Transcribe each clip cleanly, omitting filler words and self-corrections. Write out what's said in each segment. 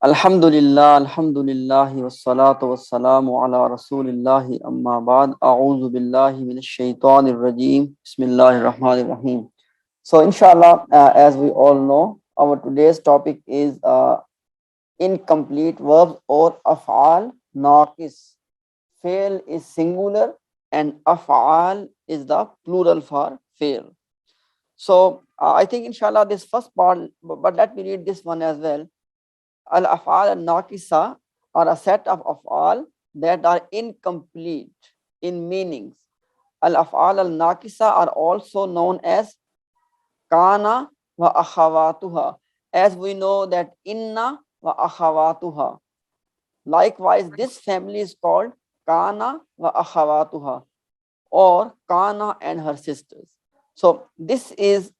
Alhamdulillah, wassalatu wassalamu ala rasulillahi amma ba'd. A'udhu billahi minash shaitanir rajim. Bismillahir rahmanir rahim. So, inshallah, as we all know, our today's topic is incomplete verbs or افعال ناقص. Fail is singular and افعال is the plural for fail. So, I think, inshallah, this first part, but let me read this one as well. Al-af'al al-naqisa are a set of af'al that are incomplete in meanings. Al-af'al al-naqisa are also known as kana wa akhawatuha, as we know that inna wa akhawatuha. Likewise, this family is called kana wa akhawatuha, or kana and her sisters. So this is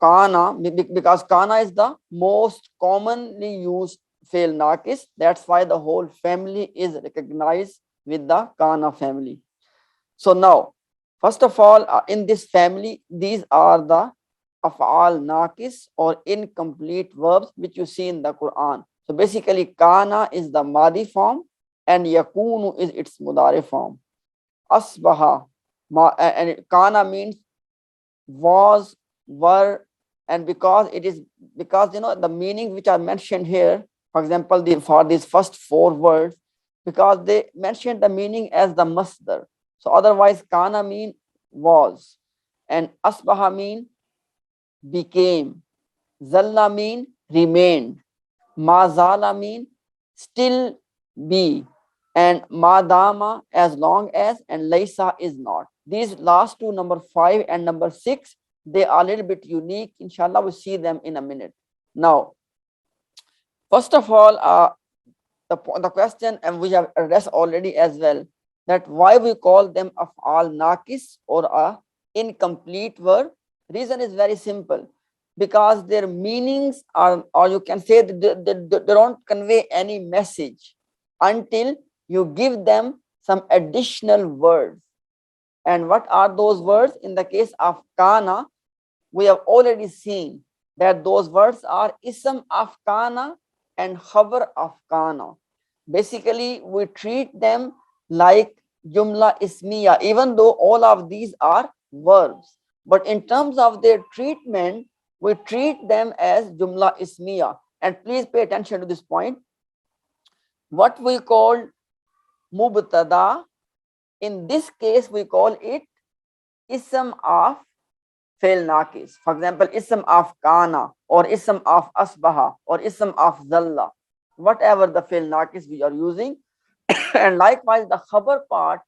Kana, because Kana is the most commonly used fail naqis. That's why the whole family is recognized with the Kana family. So now, first of all, in this family, these are the af'al naqis or incomplete verbs which you see in the Quran. So basically, Kana is the Madi form and Yakunu is its Mudari form. Asbaha, and Kana means was, were, and because the meaning which are mentioned here, for example, for these first four words, because they mentioned the meaning as the masdar. So otherwise, kana mean was, and asbaha mean became, zalla mean remained, mazala mean still be, and madama as long as, and laisa is not. These last two, number 5 and number 6, they are a little bit unique. Inshallah, we'll see them in a minute. Now, first of all, the question, and we have addressed already as well, that why we call them af'al naqis or a incomplete verb. Reason is very simple, because their meanings are, or you can say that they don't convey any message until you give them some additional words. And what are those words? In the case of kana, we have already seen that those words are ism of kana and khabar of kana. Basically, we treat them like jumla ismiya, even though all of these are verbs. But in terms of their treatment, we treat them as jumla ismiya. And please pay attention to this point. What we call mubtada, in this case, we call it ism of fail naqis. For example, ism of kana, or ism of asbaha, or ism of zalla, whatever the fail naqis we are using. And likewise, the khabar part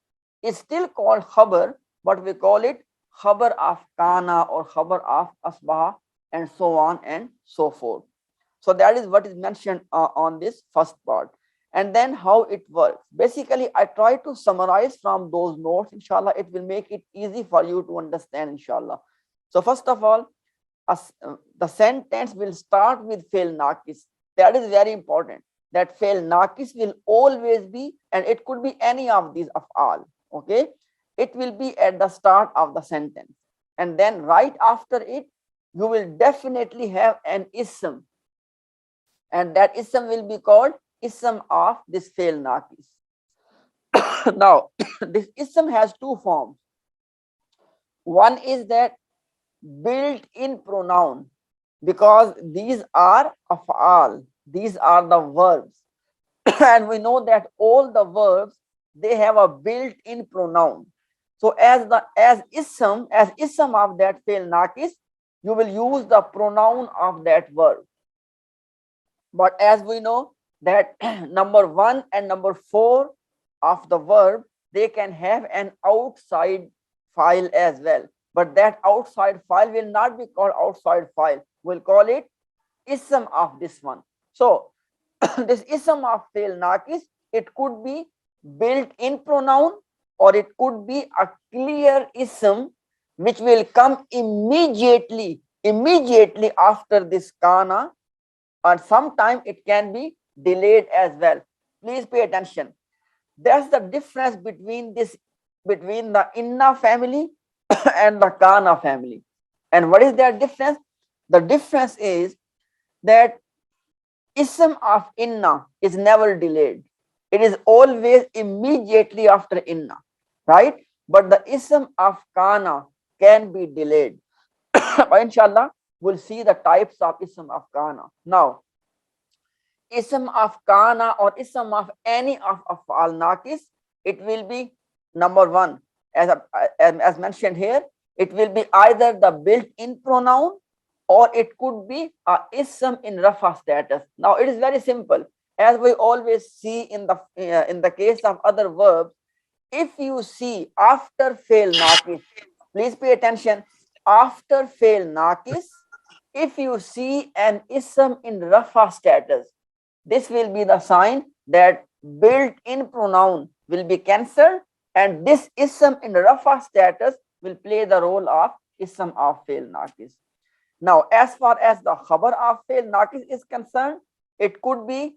is still called khabar, but we call it khabar of kana or khabar of asbaha, and so on and so forth. So that is what is mentioned on this first part. And then how it works. Basically, I try to summarize from those notes. Inshallah, it will make it easy for you to understand, inshallah. So first of all, the sentence will start with fail naqis. That is very important. That fail naqis will always be, and it could be any of these af'al. Okay, it will be at the start of the sentence, and then right after it, you will definitely have an ism, and that ism will be called ism of this fail naqis. Now, this ism has two forms. One is that built-in pronoun, because these are af'al, these are the verbs. And we know that all the verbs, they have a built-in pronoun. So as ism of that fail naqis, you will use the pronoun of that verb. But as we know that number 1 and number 4 of the verb, they can have an outside file as well. But that outside file will not be called outside file. We'll call it ism of this one. So this ism of fail naqis, it could be built-in pronoun, or it could be a clear ism which will come immediately after this kana, or sometime it can be delayed as well. Please pay attention. That's the difference between the inna family and the kana family. And what is their difference? The difference is that Ism of inna is never delayed. It is always immediately after inna, right? But the ism of kana can be delayed. But inshallah, we'll see the types of ism of kana. Now, ism of kana or ism of any of افعال ناقص, it will be number one, as mentioned here, it will be either the built-in pronoun or it could be a ism in rafa status. Now it is very simple, as we always see in the case of other verbs. If you see after fail naqis, please pay attention, after fail naqis, if you see an ism in rafa status, this will be the sign that built-in pronoun will be cancelled, and this ism in rafa status will play the role of ism of fail naqis. Now, as far as the khabar of fail naqis is concerned, it could be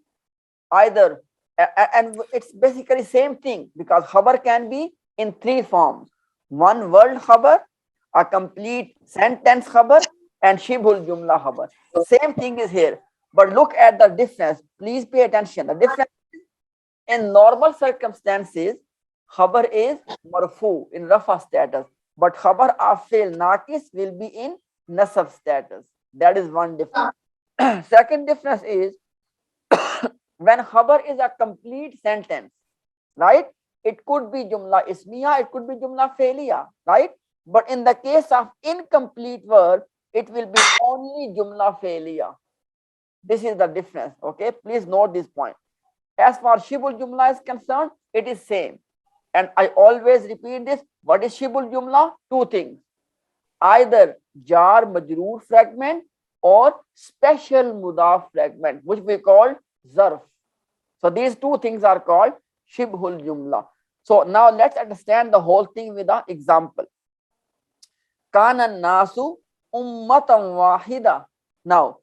either, and it's basically same thing, because khabar can be in three forms: one word khabar, a complete sentence khabar, and shibhul jumla khabar. Same thing is here, but look at the difference. Please pay attention. The difference in normal circumstances, khabar is marfu in rafa status, but khabar of fail naqis will be in nasab status. That is one difference. Second difference is when khabar is a complete sentence, right? It could be jumla ismiya, it could be jumla failiya, right? But in the case of incomplete verb, it will be only jumla failiya. This is the difference. Okay, please note this point. As far as shibul jumla is concerned, it is same. And I always repeat this. What is shibul jumla? Two things: either jar majroor fragment or special mudaf fragment, which we call zarf. So these two things are called shibhul jumla. So now let's understand the whole thing with an example. Kana nasu ummatan wahida. Now,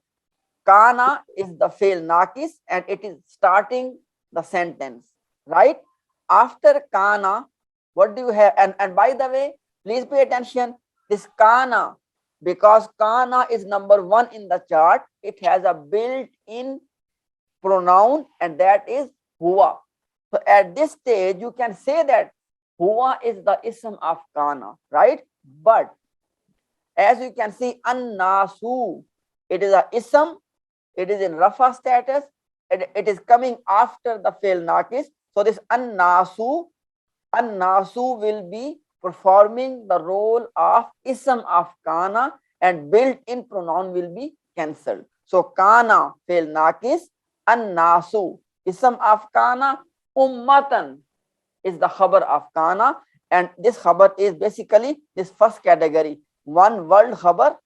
kana is the fail naqis and it is starting the sentence, right? After kana, what do you have? And by the way, please pay attention. This kana, because kana is number one in the chart, it has a built-in pronoun, and that is huwa. So at this stage, you can say that huwa is the ism of kana, right? But as you can see, annasu, it is a ism, it is in rafa status, it is coming after the fail naqis. So this annasu will be performing the role of ism of kana, and built-in pronoun will be cancelled. So kana fail naqis, annasu ism of kana, ummatan is the khabar of kana, and this khabar is basically this first category, one word khabar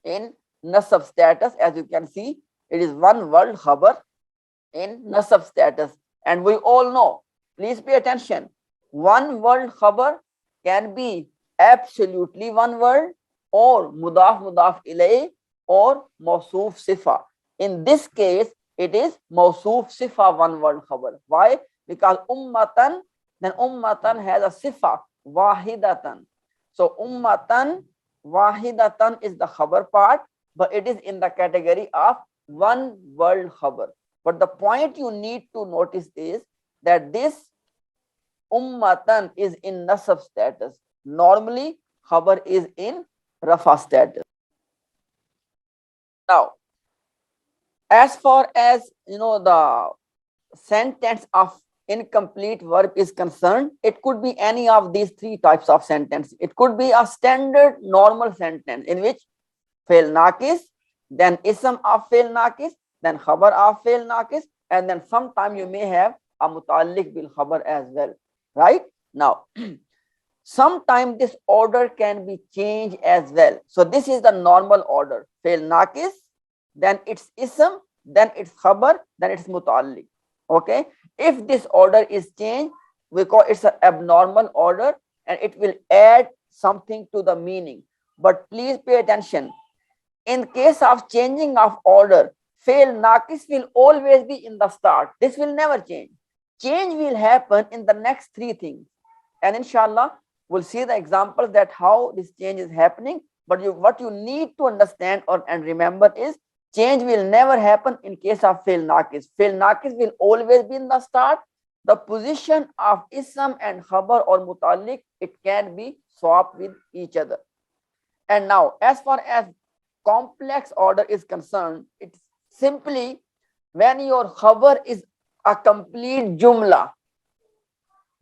in nasab status. As you can see, it is one word khabar in nasab status, and we all know, please pay attention, one word khabar can be absolutely one word or mudaf ilayh or mawsuf sifa. In this case, it is mawsuf sifa one word khabar. Why? Because ummatan, then ummatan has a sifa wahidatan. So ummatan wahidatan is the khabar part, but it is in the category of one word khabar. But the point you need to notice is that this ummatan is in nasab status. Normally, khabar is in rafa status. Now, as far as the sentence of incomplete verb is concerned, it could be any of these three types of sentence. It could be a standard normal sentence in which fail naqis, then ism of fail naqis, then khabar of fail naqis, and then sometime you may have a muta'alliq bil khabar as well, right? Now, sometimes this order can be changed as well. So this is the normal order: fail naqis, then it's ism, then it's khabar, then it's muta'alliq. Okay, if this order is changed, we call it's an abnormal order, and it will add something to the meaning. But please pay attention. In case of changing of order, fail naqis will always be in the start. This will never change. Change will happen in the next three things, and inshallah we'll see the examples that how this change is happening. But what you need to understand and remember is Change will never happen in case of fail naqis. Fail naqis will always be in the start. The position of ism and khabar or mutalliq, it can be swapped with each other. And now, as far as complex order is concerned, it's simply when your khabar is a complete jumla.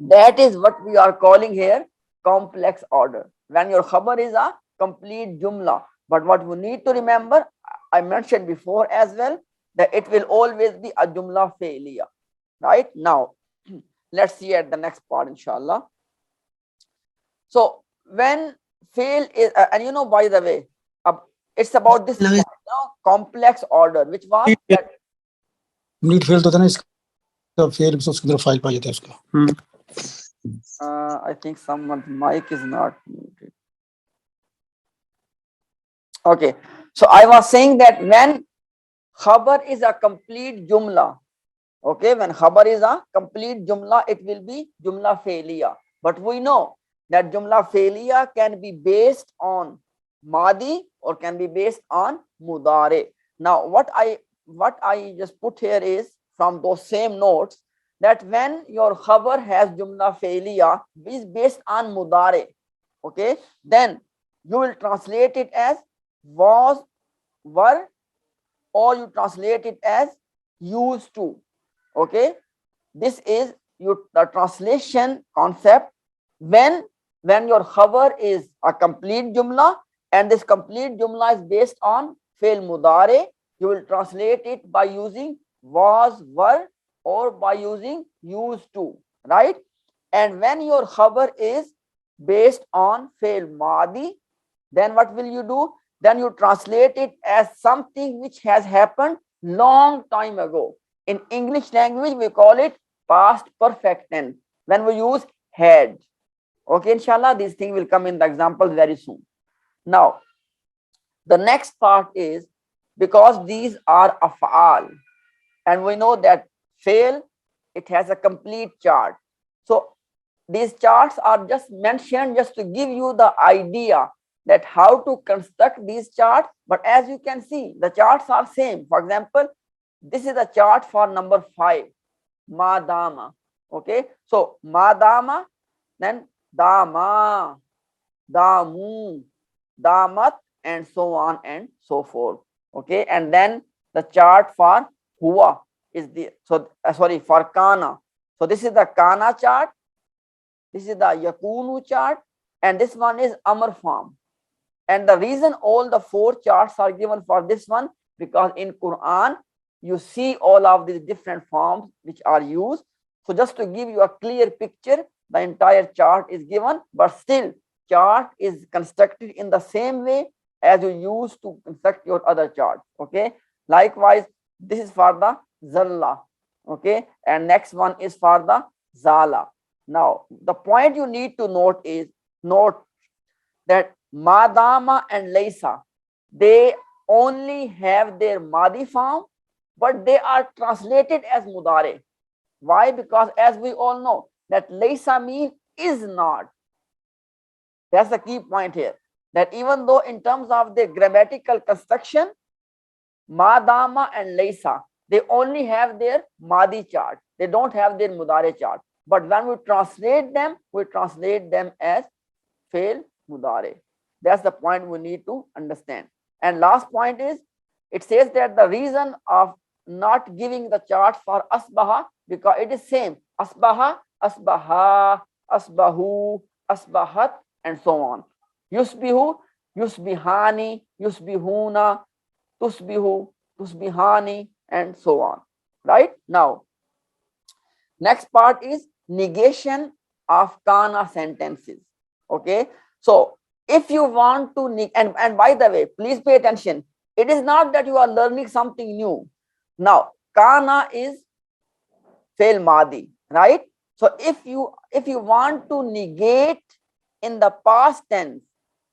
That is what we are calling here complex order. When your khabar is a complete jumla. But what we need to remember, I mentioned before as well, that it will always be a jumla failure. Right? Now, let's see at the next part, inshallah. So, when fail is, and you know, by the way, it's about this point, complex order, which was that. Complete fail तो था ना इसका fail उसकी तरफ file पाया था उसका I think someone's mic is not muted. Okay, so I was saying that when khabar is a complete jumla, okay, when khabar is a complete jumla, it will be jumla failure. But we know that jumla failure can be based on madi or can be based on mudare. Now, what I just put here is from those same notes that when your khabar has jumla failure is based on mudare, okay, then you will translate it as was, were, or you translate it as used to. Okay, this is the translation concept. When your khabar is a complete jumla and this complete jumla is based on fail mudare, you will translate it by using was, were, or by using used to, right? And when your khabar is based on fail madi, then what will you do? Then you translate it as something which has happened long time ago. In English language, we call it past perfect tense when we use had. Okay, inshallah, these things will come in the examples very soon. Now, the next part is, because these are افعال, and we know that fail, it has a complete chart. So these charts are just mentioned just to give you the idea that how to construct these charts. But as you can see, the charts are same. For example, this is the chart for number 5, madama. Okay, so madama, then dama, damu, damat, and so on and so forth. Okay, and then the chart for huwa is the for kana. So this is the kana chart, this is the yakunu chart, and this one is amr form. And the reason all the 4 charts are given for this one, because in Quran you see all of these different forms which are used. So just to give you a clear picture, the entire chart is given, but still chart is constructed in the same way as you used to construct your other chart. Okay, likewise this is for the zalla. Okay, and next one is for the zala. Now the point you need to note is that madama and laysa, they only have their madi form, but they are translated as mudare. Why? Because as we all know that laysa means is not. That's the key point here, that even though in terms of the grammatical construction, madama and laysa, they only have their madi chart, they don't have their mudare chart. But when we translate them as fail mudare. That's the point we need to understand. And last point is, it says that the reason of not giving the chart for asbaha, because it is same, asbaha, asbaha, asbahu, asbahat, and so on. Yusbihu, yusbihani, yusbihuna, tusbihu, tusbihani, and so on. Right? Now, next part is negation of kana sentences. Okay, so if you want to, and by the way, please pay attention, it is not that you are learning something new. Now kana is fail madi, right? So if you want to negate in the past tense,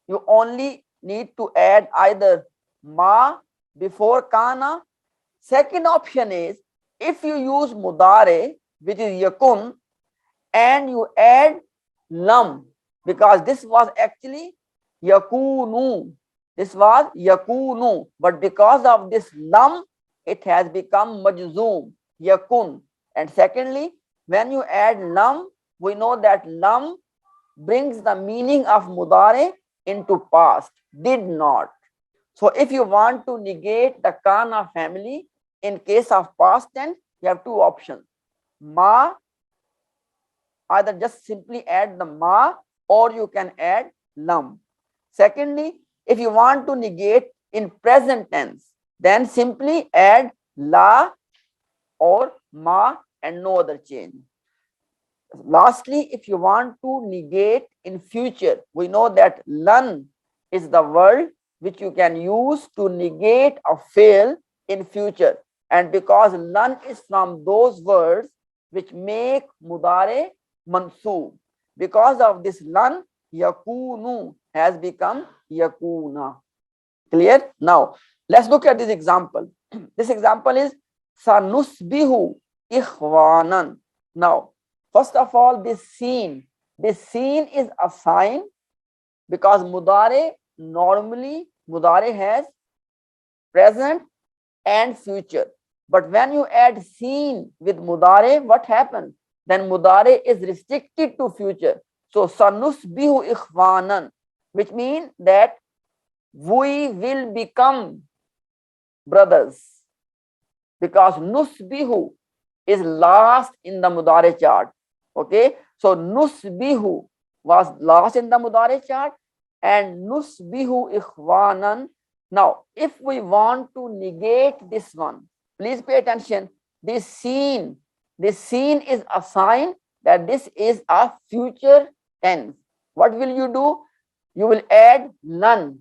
you only need to add either ma before kana. Second option is, if you use mudare, which is yakun, and you add lam, because this was actually yakunu. This was yakunu, but because of this lam, it has become majzoom, yakun. And secondly, when you add lam, we know that lam brings the meaning of mudare into past, did not. So if you want to negate the Kana family in case of past tense, you have two options. Ma, either just simply add the ma, or you can add lam. Secondly, if you want to negate in present tense, then simply add la or ma and no other change. Lastly, if you want to negate in future, we know that lan is the word which you can use to negate a fail in future. And because lan is from those words which make mudare mansoob, because of this lan, yakunu has become yakuna. Clear? Now, let's look at this example. This example is sanusbihu ikhwanan. Now, first of all, this scene is a sign because mudare, normally mudare has present and future. But when you add seen with mudare, what happens? Then mudare is restricted to future. So sanusbihu ikhwanan, which means that we will become brothers, because nusbihu is last in the mudare chart. Okay, so nusbihu was last in the mudare chart, and nusbihu ikhwanan. Now, if we want to negate this one, please pay attention. This scene is a sign that this is a future tense. What will you do? You will add lan.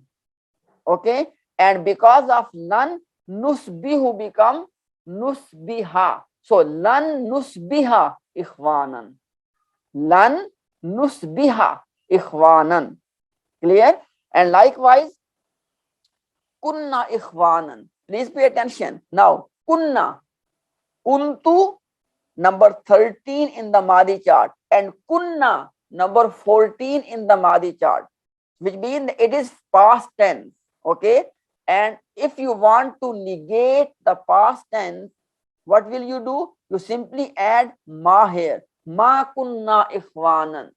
Okay, and because of lan, nusbihu become nusbiha. So lan nusbiha ikhwanan. Lan nusbiha ikhwanan. Clear? And likewise, kunna ikhwanan. Please pay attention. Now, kunna, kuntu, number 13 in the Madi chart, and kunna, number 14 in the Madi chart, which means it is past tense. Okay, and if you want to negate the past tense, what will you do? You simply add ma here. Ma kunna ikhwanan.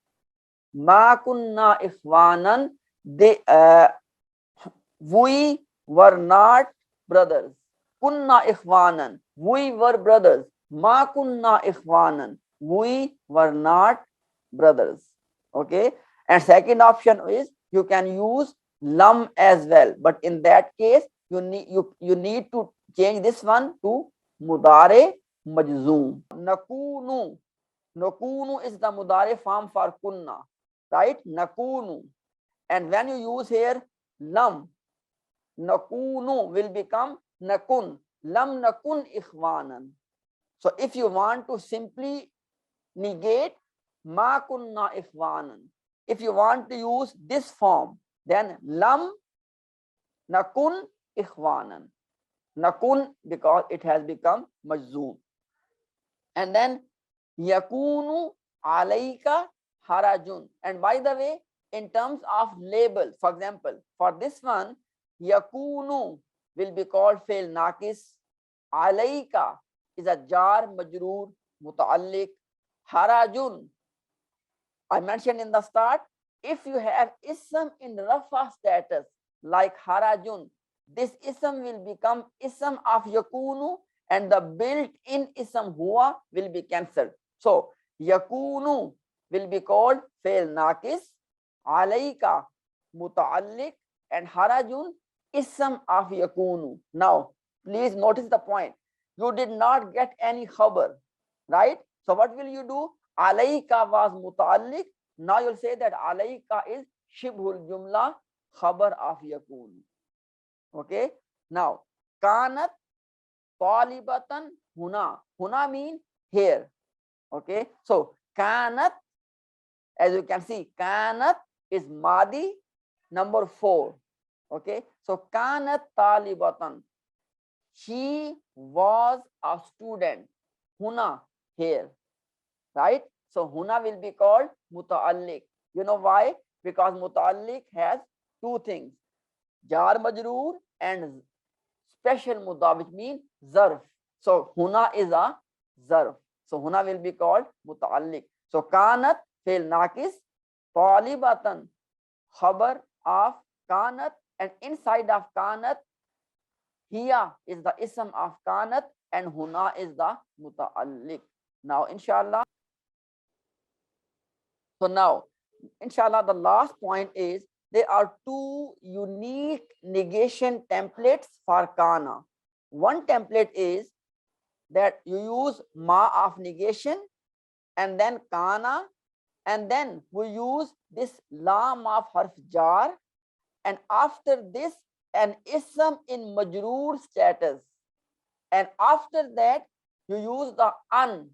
Ma kunna ikhwanan. We were not brothers. Kunna ikhwanan. We were brothers. Ma kunna ikhwanan. We were not brothers. Okay, and second option is you can use lam as well, but in that case you need to change this one to mudare majzoom. Nakunu is the mudare form for kunna, right? Nakunu, and when you use here lam, nakunu will become nakun. Lam nakun ikhwanan. So if you want to simply negate ma kunna ikhwanan, if you want to use this form, then lam nakun ikhwanan. Nakun, because it has become majzoom. And then yakunu alayka harajun. And by the way, in terms of label, for example, for this one, yakunu will be called fail naqis. Alayka is a jar majroor mutaalliq. Harajun, I mentioned in the start, if you have ism in rafa status like harajun, this ism will become ism of yakunu, and the built-in ism huwa will be cancelled. So yakunu will be called fail naqis, alayka mutaalliq, and harajun ism of yakunu. Now please notice the point. You did not get any khabar, right? So what will you do? Alayka was mutaalliq. Now you'll say that alayka is shibhul jumla, khabar of yakun. Okay. Now, kanat talibatan huna. Huna means here. Okay. So kanat, as you can see, kanat is madi number 4. Okay. So kanat talibatan. She was a student. Huna, here. Right? So huna will be called mutaalliq. You know why? Because mutaalliq has two things. jar majroor and special mudaf, which means zarf. So huna is a zarf. So huna will be called muta'alliq. So kanat fail naqis, talibatan khabar of kanat, and inside of kanat, hiya is the ism of kanat and huna is the muta'alliq. Now inshallah. So now inshallah the last point is there are two unique negation templates for kana. One template is that you use ma of negation and then kana, and then we use this lam of harf jar, and after this an ism in majroor status, and after that you use the an,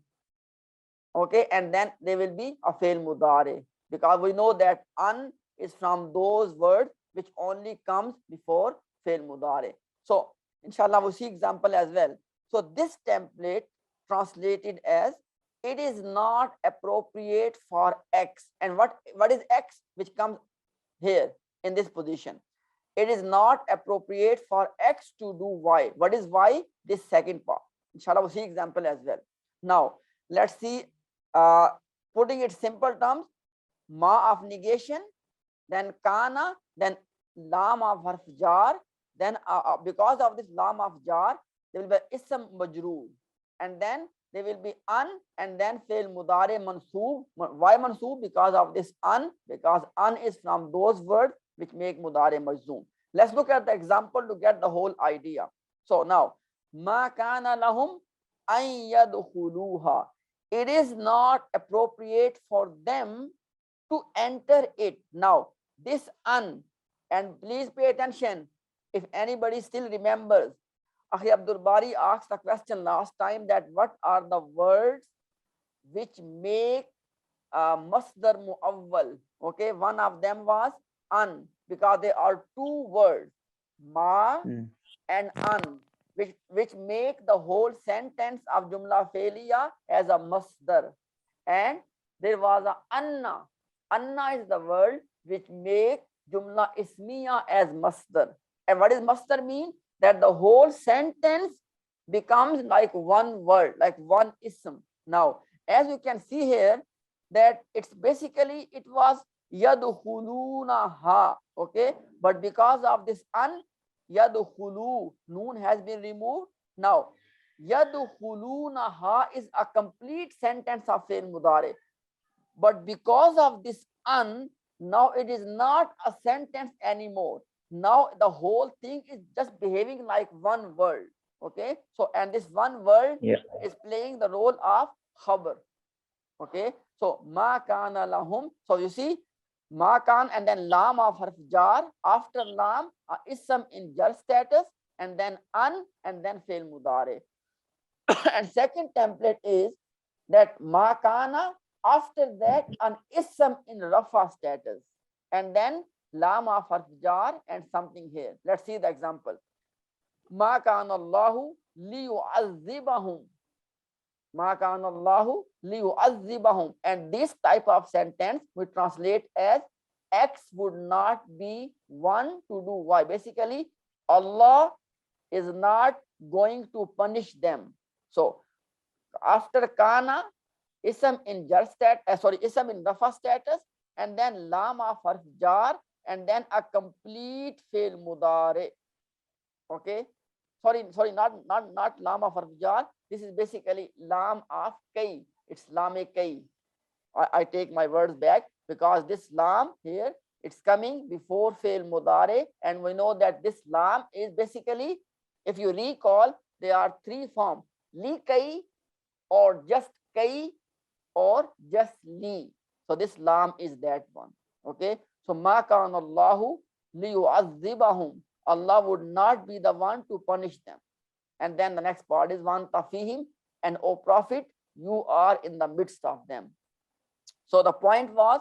okay, and then there will be a fail mudare, because we know that an is from those words which only comes before fail mudare. So inshallah we'll see example as well. So this template translated as it is not appropriate for X. And what is X which comes here in this position? It is not appropriate for X to do Y. What is Y? This second part. Inshallah we'll see example as well. Now let's see, putting it simple terms, ma of negation, then kana, then lam of harf jar, then because of this lam of jar there will be ism majroor, and then there will be an, and then fail mudare mansoob. Why mansoob? Because of this an, because an is from those words which make mudare majzoom. Let's look at the example to get the whole idea. So now ma kana lahum an yadkhuluha, it is not appropriate for them to enter it. Now this an, and please pay attention if anybody still remembers, Akhi Abdul Bari asked the question last time that what are the words which make masdar muawwal. Okay, one of them was an, because there are two words, ma and an, which make the whole sentence of jumla failiya as a masdar. And there was a anna. Anna is the word which make jumla ismiya as masdar. And what does masdar mean? That the whole sentence becomes like one word, like one ism. Now, as you can see here, that it's basically, it was yadkhulunaha, okay, but because of this an, yadkhulu, noon has been removed. Now yadkhulunaha is a complete sentence of fail mudare, but because of this an, now it is not a sentence anymore. Now the whole thing is just behaving like one word. Okay, so and this one word is playing the role of khabar. Okay, so ma kana lahum. So you see, ma kan and then lam of harf jar, after lam ism in jar status, and then an, and then fail mudare. And second template is that ma kana, after that an ism in rafa status, and then lam of harf jar and something here. Let's see the example. Ma kana Allahu liyu'azzibahum. Ma kana Allahu liyu'azzibahum. And this type of sentence we translate as X would not be one to do Y. Basically, Allah is not going to punish them. So after kana, ism in jar ism in rafa status, and then lam of harf jar, and then a complete fail mudare. Okay, sorry, not lam of harf jar. This is basically lam of kai. It's lam kai. I take my words back, because this lam here, it's coming before fail mudare, and we know that this lam is basically, if you recall, there are three forms: li kai, or just kai, or just li. So this lam is that one. Okay, so ma kana Allahu liyu'azzibahum. Allah would not be the one to punish them. And then the next part is one tafihim, and O Prophet, you are in the midst of them. So the point was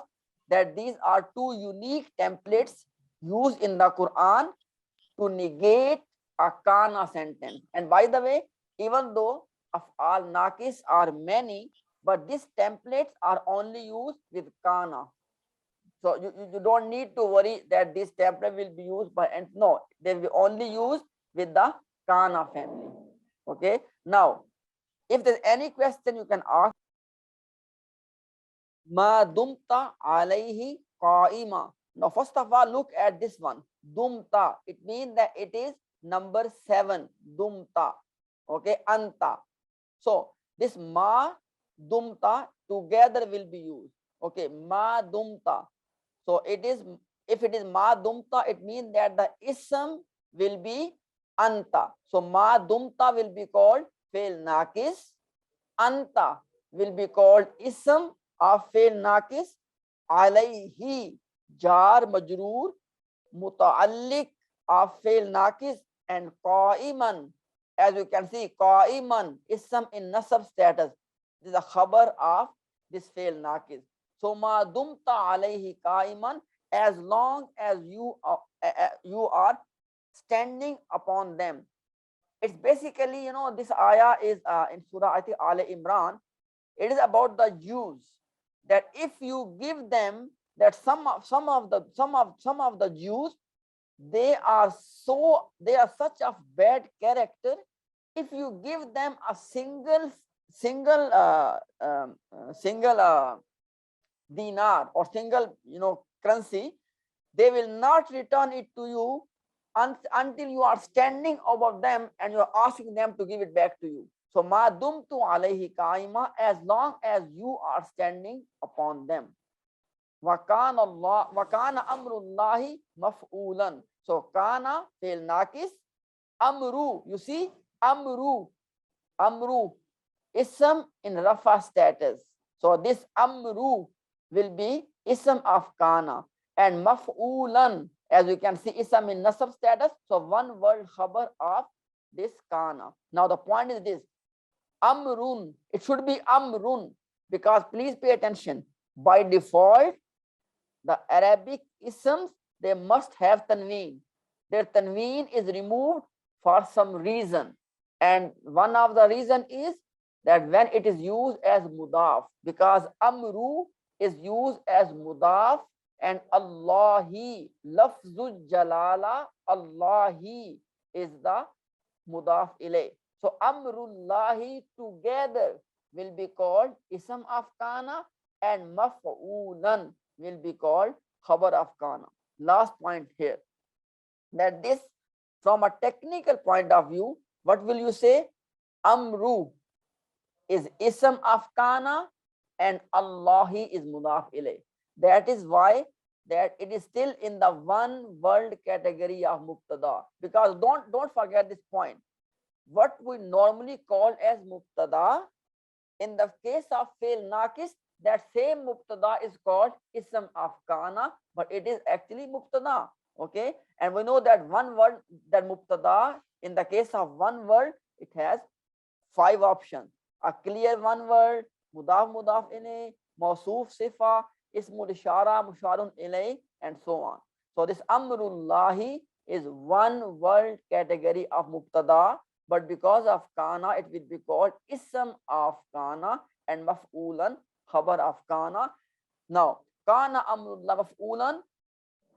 that these are two unique templates used in the Quran to negate a kana sentence. And by the way, even though افعال naqis are many, but these templates are only used with kana. So you don't need to worry that this temporary will be used by, and no, they will only used with the Kana family. Okay. Now, if there's any question you can ask. Ma dumta alayhi qaima. Now, first of all, look at this one. Dumta. It means that it is number 7. Dumta. Okay. Anta. So this ma dumta together will be used. Okay. Ma dumta. So it is, if it is ma dumta, it means that the ism will be anta. So ma dumta will be called fail nakis. Anta will be called ism of fail nakis. Alayhi jar majroor mutaalliq of fail nakis, and qa'iman, as you can see, qa'iman ism in nasab status. This is a khabar of this fail nakis. So ma dumta alayhi qa'iman, as long as you are standing upon them. It's basically, this ayah is in Surah, I think, Al Imran. It is about the Jews, that if you give them, that some of the Jews, they are such of bad character. If you give them a single dinar or single currency, they will not return it to you until you are standing above them and you are asking them to give it back to you. So ma dumtu alayhi qaima, as long as you are standing upon them. Wa kana amrullahi maf'ulan. So kana fail nakis, amru, you see, amru ism in rafa status. So this amru will be ism of kana, and maf'ulan, as you can see, ism in nasab status. So one word khabar of this kana. Now the point is this: amrun. It should be amrun, because please pay attention. By default, the Arabic isms, they must have tanween. Their tanween is removed for some reason, and one of the reason is that when it is used as mudaf, because amru is used as mudaf, and Allahi, lafzul jalala, Allahi is the mudaf ilay. So amrullahi together will be called ism of kana, and maf'ulan will be called khabar of kana. Last point here, that this, from a technical point of view, what will you say? Amru is ism of kana and Allahi is mudaf ilay. That is why that it is still in the one word category of mubtada, because don't forget this point. What we normally call as mubtada, in the case of fail nakis, that same mubtada is called ism of kana, but it is actually mubtada. Okay, and we know that one word, that mubtada, in the case of one word, it has 5 options: a clear one word, mudaf mudaf ilay, mausuf sifa, ismul ishara, musharun ilay, and so on. So this amrullahi is one word category of mubtada, but because of kana, it will be called ism of kana and maf'ulan, khabar of kana. Now, kana amrullah maf'ulan,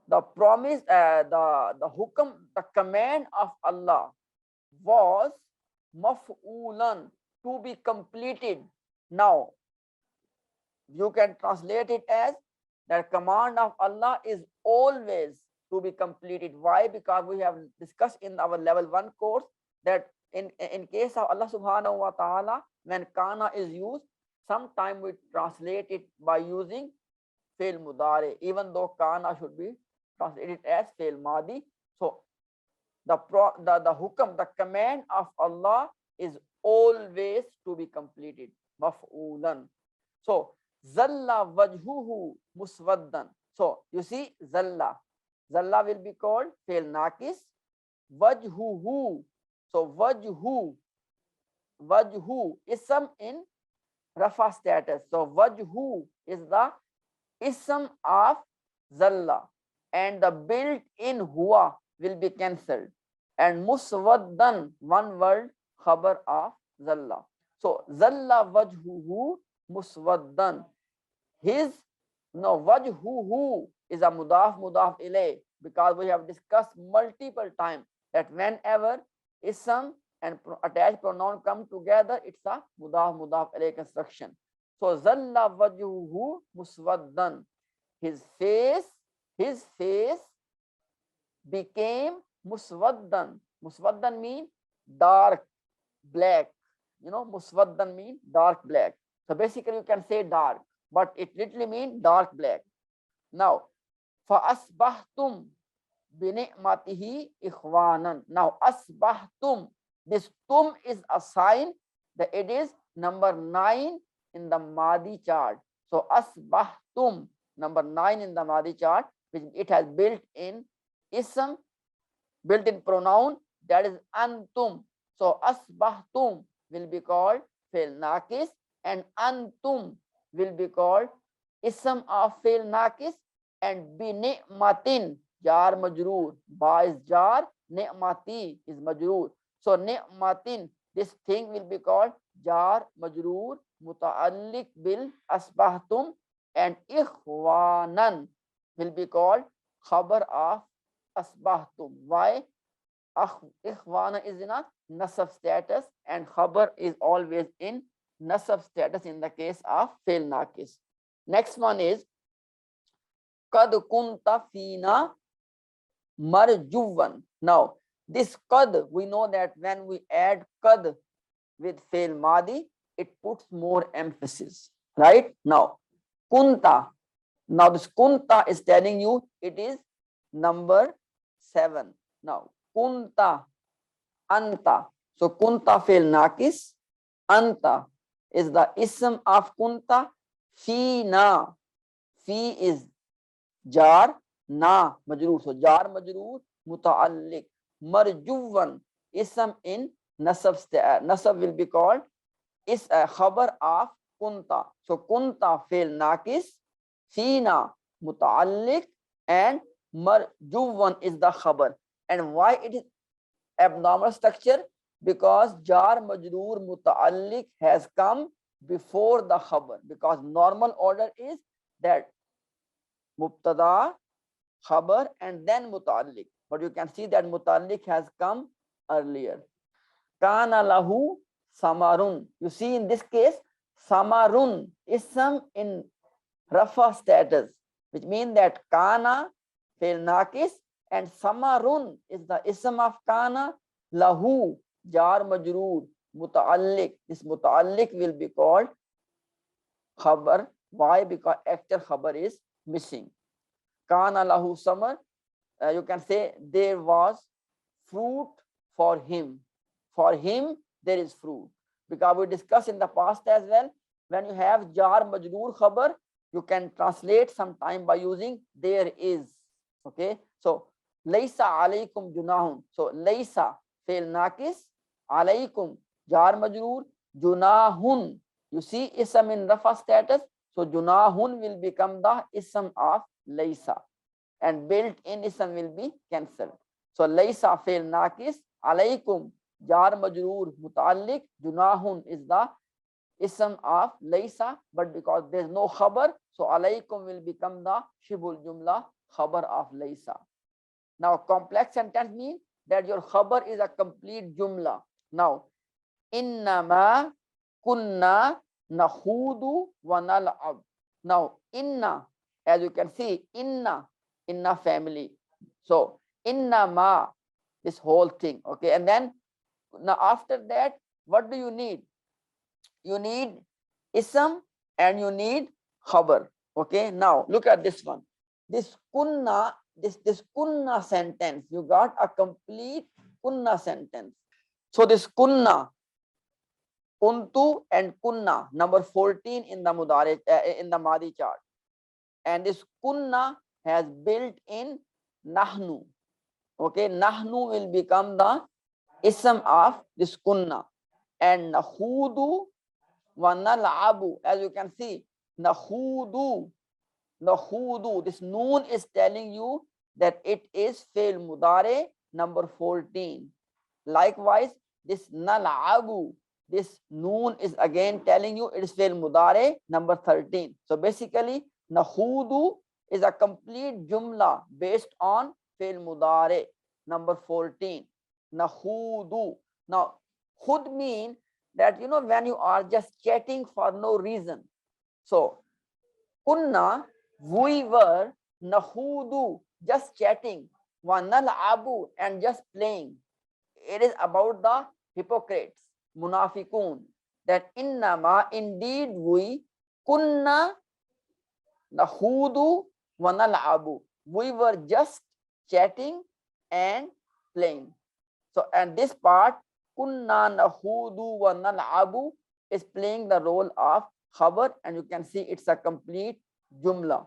the promise, the hukam, the command of Allah was maf'ulan, to be completed. Now, you can translate it as that command of Allah is always to be completed. Why? Because we have discussed in our level 1 course that in case of Allah subhanahu wa ta'ala, when kana is used, sometimes we translate it by using fail mudare, even though kana should be translated as fail madi. So the hukam, the command of Allah is always to be completed. Maf'ulan. So zalla wajhuhu muswaddan. So you see, zalla will be called fail nakis. Wajhuhu, so wajhu ism in rafa status. So wajhu is the ism of zalla, and the built-in huwa will be cancelled, and muswaddan, one word khabar of zalla. So zalla wajhuhu muswaddan, his, no, wajhuhu is a mudaf ilay, because we have discussed multiple times that whenever ism and attached pronoun come together, it's a mudaf ilay construction. So zalla wajhuhu muswaddan, his face became muswaddan. Muswaddan mean dark black. You know, muswaddan mean dark black. So basically you can say dark, but it literally means dark black. Now, فَأَصْبَحْتُمْ بِنِعْمَتِهِ إِخْوَانًا. Now, أَصْبَحْتُمْ, this tum is a sign that it is number 9 in the Madi chart. So, أَصْبَحْتُمْ, number 9 in the Madi chart, which it has built in ism, built in pronoun, that is antum. So, أَصْبَحْتُمْ will be called fi'l naqis, and antum will be called ism of fi'l naqis, and bi ni'matin jar majroor, ba is jar, ni'mati is majroor. So ni'matin, this thing will be called jar majroor muta'alliq bil asbahtum, and ikhwanan will be called khabar of asbahtum. Why? Ikhwana is in a nasab status, and khabar is always in nasab status in the case of fi'l naqis. Next one is qad kunta fina marjuwan. Now, this qad, we know that when we add qad with fi'l madi, it puts more emphasis, right? Now, kunta. Now, this kunta is telling you it is number 7. Now, kunta, anta. So, kunta fi'l naqis, anta is the ism of kunta, fina. Fi is jar, na majroor. So jar majroor muta'alliq. Marjuwan, ism in nasab. Nasab will be called is a khabar of kunta. So kunta fi'l naqis, fina muta'alliq, and marjuwan is the khabar. And why it is abnormal structure? Because jar majroor muta'alliq has come before the khabar, because normal order is that mubtada, khabar, and then muta'alliq. But you can see that muta'alliq has come earlier. Kana lahu samarun. You see in this case, samarun is some in rafa status, which means that kana fi'l naqis and samarun is the ism of kana, lahu jar majroor muta'alliq. This muta'alliq will be called khabar. Why? Because actual khabar is missing. Kana lahu samar, you can say there was fruit for him. For him there is fruit, because we discussed in the past as well, when you have jar majroor khabar, you can translate sometime by using there is. Okay, so laysa alaykum junahun. So laysa fi'l naqis, alaykum jar majroor, junahun, you see ism in rafa status. So junahun will become the ism of laysa, and built-in ism will be cancelled. So laysa fi'l naqis, alaykum jar majroor muta'alliq, junahun is the ism of laysa, but because there is no khabar, so alaykum will become the shibul jumla khabar of laysa. Now complex sentence means that your khabar is a complete jumla. Now innama kunna nakhudu wa nal'ab. Now inna, as you can see, inna family. So inna ma, this whole thing. Okay, and then now after that, what do you need? You need ism and you need khabar. Okay, now look at this one. This kunna, this kunna sentence, you got a complete kunna sentence. So this kunna, kuntu and kunna, number 14 in the mudari, in the madi chart, and this kunna has built in nahnu. Okay, nahnu will become the ism of this kunna, and nakhudu wa nal'abu, as you can see, nakhudu, this noon is telling you that it is fi'l mudare number 14. Likewise, this nal'abu, this noon is again telling you it is fi'l mudare number 13. So basically nakhudu is a complete jumla based on fi'l mudare. Number 14, nahudu. Now, khud mean that, when you are just chatting for no reason. So, kunna, we were, nahudu, just chatting, wa nal'abu, and just playing. It is about the hypocrites, munafiqun, that innama, indeed we, kunna nahudu wa nal'abu. We were just chatting and playing. So, and this part, kunna nahudu wa nal'abu, is playing the role of khabar, and you can see it's a complete jumla.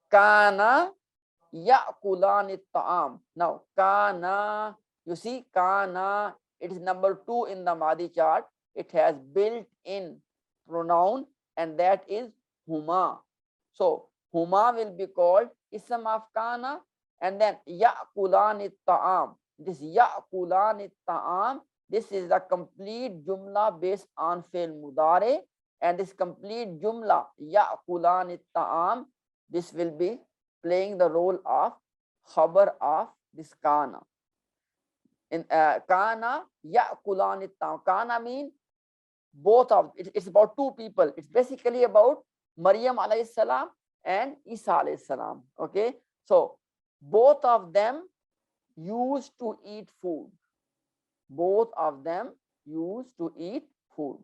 Kana ya'kulani ta'am. Now, kana, you see, kana, it is number 2 in the Madi chart. It has built-in pronoun, and that is huma. So, huma will be called ism of kana, and then ya'kulani ta'am. This ya'kulani ta'am, this is the complete jumla based on fi'l mudare, and this complete jumla ya'kulani ta'am, this will be playing the role of khabar of this kana. In kana ya'kulani ta'am. Kana mean both of it's about two people. It's basically about Maryam alayhi salam and Isa alayhi salam. Okay, so both of them used to eat food. Both of them used to eat food.